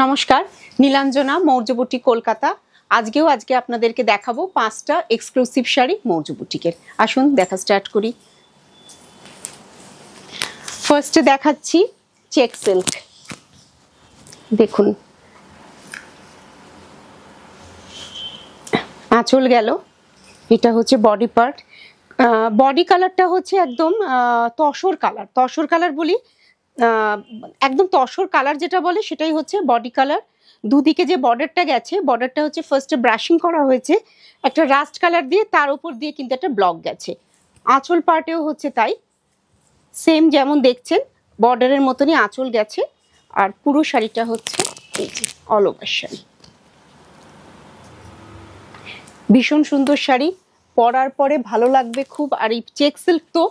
নমস্কার, নীলাঞ্জনা মৌর্য বুটিক কলকাতা। আজকে আপনাদেরকে দেখাবো 5টা এক্সক্লুসিভ শাড়ি মৌর্য বুটিকের। আসুন দেখা স্টার্ট করি। ফার্স্টে দেখাচ্ছি চেক সিল্ক। দেখুন, আঁচল গেল, এটা হচ্ছে বডি পার্ট। বডি কালারটা হচ্ছে একদম তসর কালার। তসর কালার বলি, একদম তসর কালার যেটা বলে সেটাই হচ্ছে বডি কালার। দুদিকে যে বর্ডারটা গেছে, বর্ডারটা হচ্ছে ফার্স্টে ব্রাশিং করা হয়েছে একটা রাস্ট কালার দিয়ে, তার উপর দিয়ে কিন্তু একটা ব্লক গেছে। আঁচল পার্টেও হচ্ছে তাই, সেম যেমন দেখছেন বর্ডারের মতনই আঁচল গেছে। আর পুরো শাড়িটা হচ্ছে এই যে অল ওভার শাড়ি। ভীষণ সুন্দর শাড়ি, পরার পরে ভালো লাগবে খুব। আর এই চেক সিল্ক তো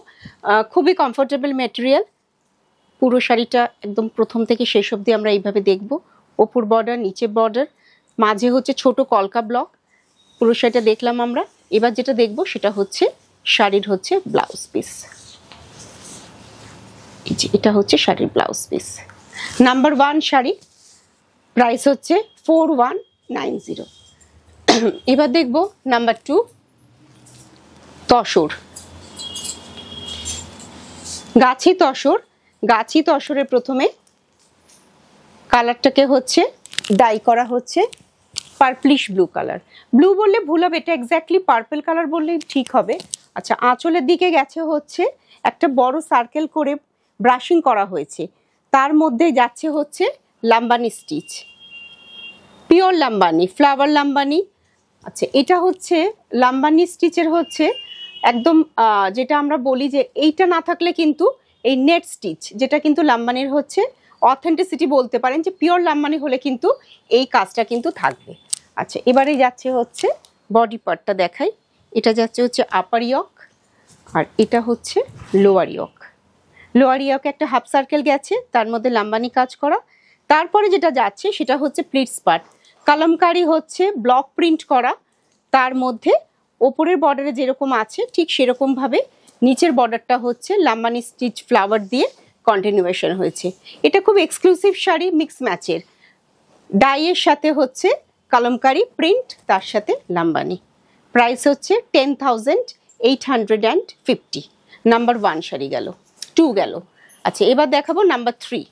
খুবই কমফোর্টেবল মেটেরিয়াল। পুরো শাড়িটা একদম প্রথম থেকে শেষ অবধি আমরা এইভাবে দেখব। ওপর বর্ডার, নিচে বর্ডার, মাঝে হচ্ছে ছোট কলকা ব্লক। পুরো শাড়িটা দেখলাম আমরা। এবার যেটা দেখব সেটা হচ্ছে শাড়ির হচ্ছে ব্লাউজ পিস। এটা হচ্ছে শাড়ির blouse piece. Number 1 sari, price হচ্ছে 4190। এবার দেখব নাম্বার 2 তসর, গাছি তসর। গাছি তসরের প্রথমে কালারটাকে হচ্ছে ডাই করা হচ্ছে পার্পলিশ ব্লু কালার। ব্লু বললে ভুল হবে, এটা এক্স্যাক্টলি পার্পল কালার বললেই ঠিক হবে। আচ্ছা, আঁচলের দিকে গেছে হচ্ছে একটা বড় সার্কেল করে ব্রাশিং করা হয়েছে, তার মধ্যে যাচ্ছে হচ্ছে Lambani stitch, pure Lambani, flower Lambani. আচ্ছা, এটা হচ্ছে লাম্বানি স্টিচের হচ্ছে একদম যেটা আমরা বলি যে এইটা না থাকলে কিন্তু এই নেট স্টিচ, যেটা কিন্তু লাম্বানির হচ্ছে অথেন্টিসিটি বলতে পারেন, যে পিওর লাম্বানি হলে কিন্তু এই কাজটা কিন্তু থাকবে। আচ্ছা, এবারে যাচ্ছে হচ্ছে বডি পার্টটা দেখাই। এটা যাচ্ছে হচ্ছে আপার ইয়ক, আর এটা হচ্ছে লোয়ার ইয়ক। লোয়ার ইয়কে একটা হাফ সার্কেল গেছে, তার মধ্যে লাম্বানি কাজ করা। তারপরে যেটা যাচ্ছে সেটা হচ্ছে প্লিটস পার্ট, কালামকারি হচ্ছে ব্লক প্রিন্ট করা, তার মধ্যে ওপরের বর্ডারে যেরকম আছে ঠিক সেরকমভাবে নিচের বর্ডারটা হচ্ছে লাম্বানি স্টিচ ফ্লাওয়ার দিয়ে কন্টিনিউয়েশন হয়েছে। এটা খুব এক্সক্লুসিভ শাড়ি, মিক্স ম্যাচের, ডাইয়ের সাথে হচ্ছে কালামকারি প্রিন্ট, তার সাথে লাম্বানি। প্রাইস হচ্ছে 10,850। নাম্বার 1 শাড়ি গেল, 2 গেল। আচ্ছা, এবার দেখাবো নাম্বার 3।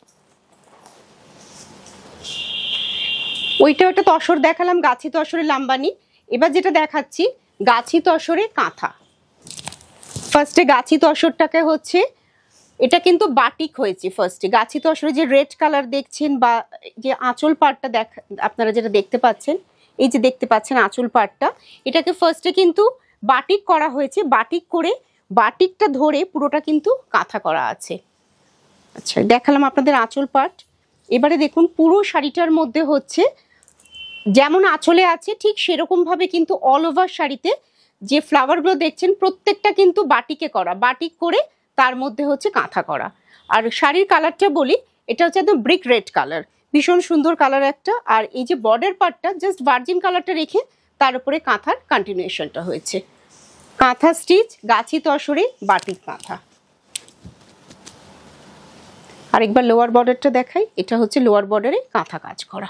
ওইটা একটা তসর দেখালাম, গাছি তসরে লাম্বানি। এবার যেটা দেখাচ্ছি গাছি তসরে কাঁথা। ফার্স্টে গাছি তসরটাকে হচ্ছে, এটা কিন্তু বাটিক হয়েছে। ফার্স্টে গাছি তসরে যে রেড কালার দেখছেন বা যে আঁচল পাড়টা আপনারা যেটা দেখতে পাচ্ছেন, এই যে দেখতে পাচ্ছেন আঁচল পাড়টা, এটাকে ফার্স্টে কিন্তু বাটিক করা হয়েছে। বাটিক করে বাটিকটা ধরে পুরোটা কিন্তু কাঁথা করা আছে। আচ্ছা, দেখালাম আপনাদের আঁচল পাট। এবারে দেখুন পুরো শাড়িটার মধ্যে হচ্ছে যেমন আঁচলে আছে ঠিক সেরকম ভাবে কিন্তু অল ওভার শাড়িতে যে ফ্লাওয়ারগুলো দেখছেন প্রত্যেকটা কিন্তু বাটিকে করা, বাটিক করে তার মধ্যে হচ্ছে কাঁথা করা। আর শাড়ির কালারটা বলি, এটা হচ্ছে একদম ব্রিক রেড কালার, ভীষণ সুন্দর কালার একটা। আর এই যে বর্ডার পার্টটা জাস্ট ভার্জিন কালারটা রেখে তার উপরে কাঁথার কন্টিনিউয়েশনটা হয়েছে। কাঁথা স্টিচ, গাছি তসরে বাটিক কাঁথা। আরেকবার লোয়ার বর্ডারটা দেখাই, এটা হচ্ছে লোয়ার বর্ডারে কাঁথা কাজ করা।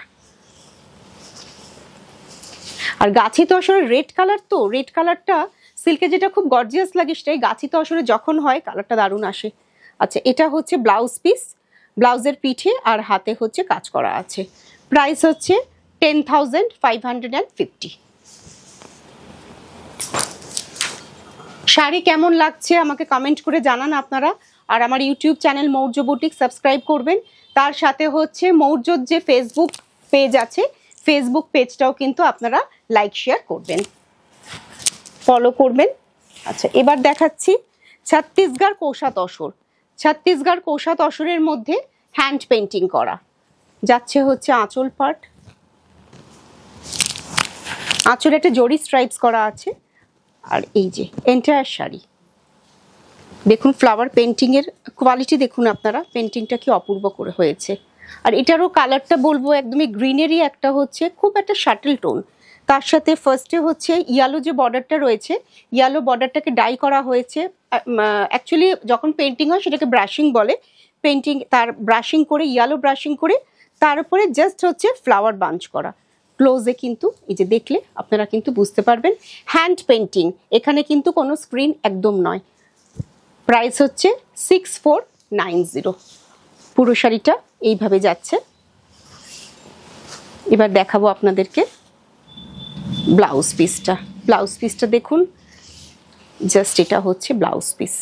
আর গাছি তসরের রেড কালার, তো রেড কালারটা সিল্কে যেটা খুব গর্জিয়াস লাগে, সেটাই গাছি তসরে যখন হয় কালারটা দারুণ আসে। আচ্ছা, এটা হচ্ছে ব্লাউজ পিস, ব্লাউজের পিঠে আর হাতে হচ্ছে কাজ করা আছে। প্রাইস হচ্ছে 10,550। শাড়ি কেমন লাগছে আমাকে কমেন্ট করে জানান আপনারা। আর আমার YouTube channel Maurya boutique subscribe করবেন। তার সাথে হচ্ছে মৌর্যর যে ফেসবুক পেজ আছে, ফেসবুক পেজটাও কিন্তু আপনারা লাইক শেয়ার করবেন, ফলো করবেন। আচ্ছা, এবার দেখাচ্ছি ছত্তিশগড় কোষা তসর। ছত্তিশগড় কোষা তসরের মধ্যে হ্যান্ড পেন্টিং করা যাচ্ছে হচ্ছে আঁচল পার্ট। আঁচলে একটা জরি স্ট্রাইপস করা আছে। আর এই যে এন্টায়ার শাড়ি দেখুন, ফ্লাওয়ার পেন্টিং এর কোয়ালিটি দেখুন আপনারা, পেন্টিংটা কি অপূর্ব করে হয়েছে। আর এটারও কালারটা বলবো একদমই গ্রিনারি, একটা হচ্ছে খুব একটা শাটল টোন। তার সাথে ফার্স্টে হচ্ছে ইয়েলো যে বর্ডারটা রয়েছে, ইয়েলো বর্ডারটাকে ডাই করা হয়েছে। অ্যাকচুয়ালি যখন পেন্টিং হয় সেটাকে ব্রাশিং বলে। পেন্টিং তার ব্রাশিং করে, ইয়েলো ব্রাশিং করে তার উপরে জাস্ট হচ্ছে ফ্লাওয়ার বাঞ্চ করা। ক্লোজে কিন্তু এই যে দেখলে আপনারা কিন্তু বুঝতে পারবেন হ্যান্ড পেন্টিং, এখানে কিন্তু কোনো স্ক্রিন একদম নয়। প্রাইস হচ্ছে 6490। পুরো শাড়িটা এইভাবে যাচ্ছে। এবার দেখাবো আপনাদেরকে ব্লাউজ পিসটা। ব্লাউজ পিসটা দেখুন, জাস্ট এটা হচ্ছে ব্লাউজ পিস।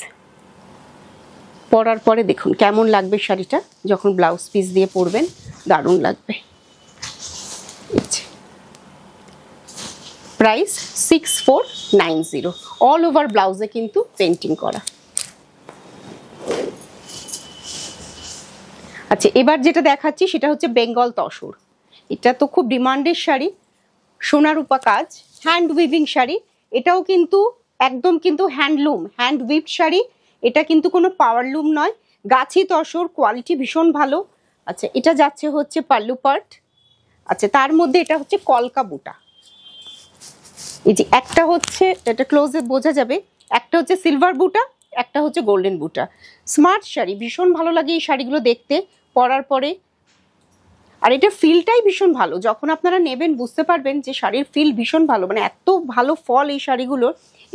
পরার পরে দেখুন কেমন লাগবে শাড়িটা, যখন ব্লাউজ পিস দিয়ে পরবেন দারুণ লাগবে। প্রাইস 6490। অল ওভার ব্লাউজে কিন্তু পেন্টিং করা। আচ্ছা, এবার যেটা দেখাচ্ছি সেটা হচ্ছে বেঙ্গল তসর। এটা তো খুব ডিমান্ডের শাড়ি, সোনা রূপা কাজ, হ্যান্ড উইভিং শাড়ি। এটাও কিন্তু একদম কিন্তু হ্যান্ডলুম, হ্যান্ড উইভড শাড়ি। এটা কিন্তু কোনো পাওয়ারলুম নয়, গাছি তসর, কোয়ালিটি ভীষণ ভালো। আচ্ছা, এটা যাচ্ছে হচ্ছে পাল্লু পার্ট। আচ্ছা, তার মধ্যে এটা হচ্ছে কলকা বুটা। এই যে একটা হচ্ছে, এটা ক্লোজে বোঝা যাবে, একটা হচ্ছে সিলভার বুটা, একটা হচ্ছে গোল্ডেন বুটা। স্মার্ট শাড়ি, ভীষণ ভালো লাগে এই শাড়িগুলো দেখতে পরার পরে। আর এটা ফিলটাই ভীষণ ভালো, যখন আপনারা নেবেন বুঝতে পারবেন যে শাড়ির ফিল ভীষণ ভালো, মানে এত ভালো ফল এই শাড়িগুলোর।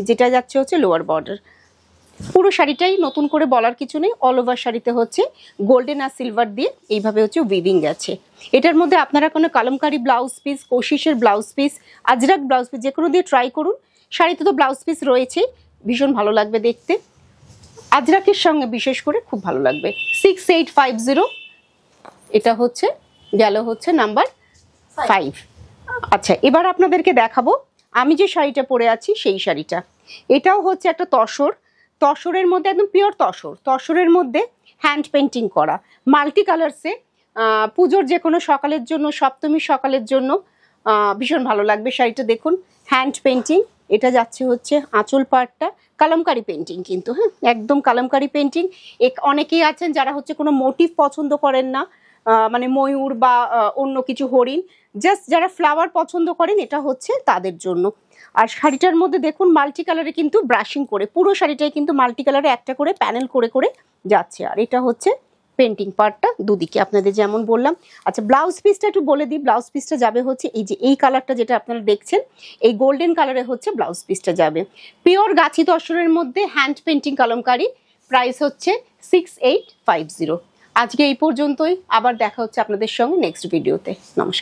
যেটা যাচ্ছে হচ্ছে লোয়ার বর্ডার। পুরো শাড়িটাই নতুন করে বলার কিছু নেই, অল ওভার শাড়িতে হচ্ছে গোল্ডেন আর সিলভার দিয়ে এইভাবে হচ্ছে উইভিং গেছে। এটার মধ্যে আপনারা কোনো কলমকারি ব্লাউজ পিস, কোশিশের blouse piece, Ajrak blouse piece যে কোনো দিয়ে ট্রাই করুন। শাড়িতে তো ব্লাউজ পিস রয়েছেই, ভীষণ ভালো লাগবে দেখতে। আজরাকের সঙ্গে বিশেষ করে খুব ভালো লাগবে। 6850। এটা হচ্ছে গেল হচ্ছে নাম্বার 5। আচ্ছা, এবার আপনাদেরকে দেখাবো আমি যে শাড়িটা পরে আছি সেই শাড়িটা। এটাও হচ্ছে একটা তসর, তসরের মধ্যে একদম পিওর তসর, তসরের মধ্যে হ্যান্ড পেন্টিং করা, মাল্টি কালার্সে। পুজোর যে কোনো সকালের জন্য, সপ্তমীর সকালের জন্য ভীষণ ভালো লাগবে শাড়িটা। দেখুন হ্যান্ড পেন্টিং। এটা যাচ্ছে হচ্ছে আঁচল পাড়টা কালামকারি পেন্টিং, কিন্তু হ্যাঁ একদম কালামকারি পেন্টিং। অনেকেই আছেন যারা হচ্ছে কোনো মোটিভ পছন্দ করেন না, মানে ময়ূর বা অন্য কিছু হরিণ, জাস্ট যারা ফ্লাওয়ার পছন্দ করেন এটা হচ্ছে তাদের জন্য। আর শাড়িটার মধ্যে দেখুন মাল্টি কালারে কিন্তু ব্রাশিং করে, পুরো শাড়িটাই কিন্তু মাল্টি কালারে একটা করে প্যানেল করে করে যাচ্ছে। আর এটা হচ্ছে পেন্টিং পার্টটা দুদিকে আপনাদের যেমন বললাম। আচ্ছা, ব্লাউজ পিসটা একটু বলে দিই। ব্লাউজ পিসটা যাবে হচ্ছে এই যে এই কালারটা যেটা আপনারা দেখছেন, এই গোল্ডেন কালারে হচ্ছে ব্লাউজ পিসটা যাবে। পিওর গাছি তসরের মধ্যে হ্যান্ড পেন্টিং কলমকারি। প্রাইস হচ্ছে 6850। আজকে এই পর্যন্তই, আবার দেখা হচ্ছে আপনাদের সঙ্গে নেক্সট ভিডিওতে। নমস্কার।